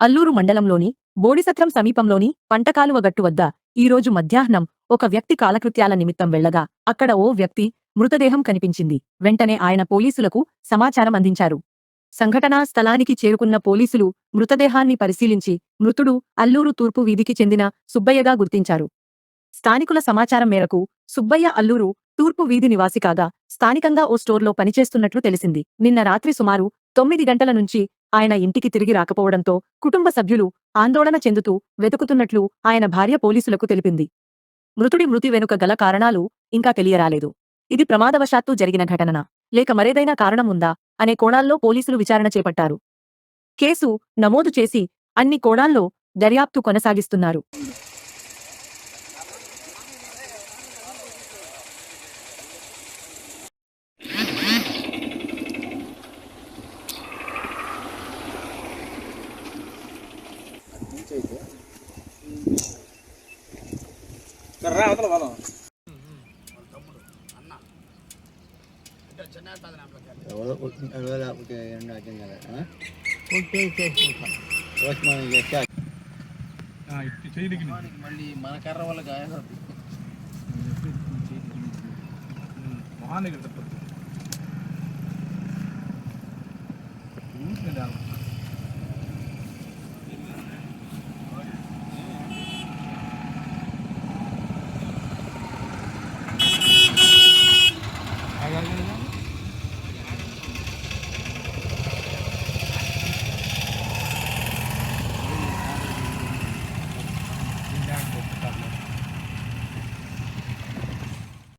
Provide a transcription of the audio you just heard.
అల్లూరు మండలంలోని బోడిసత్రం సమీపంలోని పంటకాలువ గట్టు వద్ద ఈరోజు మధ్యాహ్నం ఒక వ్యక్తి కాలకృత్యాల నిమిత్తం వెళ్లగా అక్కడ ఓ వ్యక్తి మృతదేహం కనిపించింది. వెంటనే ఆయన పోలీసులకు సమాచారం అందించారు. సంఘటనా స్థలానికి చేరుకున్న పోలీసులు మృతదేహాన్ని పరిశీలించి మృతుడు అల్లూరు తూర్పు వీధికి చెందిన సుబ్బయ్యగా గుర్తించారు. స్థానికుల సమాచారం మేరకు సుబ్బయ్య అల్లూరు తూర్పు వీధి నివాసి కాగా స్థానికంగా ఓ స్టోర్లో పనిచేస్తున్నట్లు తెలిసింది. నిన్న రాత్రి సుమారు 9 గంటల నుంచి ఆయన ఇంటికి తిరిగి రాకపోవడంతో కుటుంబ సభ్యులు ఆందోళన చెందుతూ వెతుకుతున్నట్లు ఆయన భార్య పోలీసులకు తెలిపింది. మృతుడి మృతి వెనుక గల కారణాలు ఇంకా తెలియరాలేదు. ఇది ప్రమాదవశాత్తు జరిగిన ఘటననా లేక మరేదైనా కారణం ఉందా అనే కోణాల్లో పోలీసులు విచారణ చేపట్టారు. కేసు నమోదు చేసి అన్ని కోణాల్లో దర్యాప్తు కొనసాగిస్తున్నారు. మళ్ళీ మన కర్ర వల్ల గాయం మొహాన్ని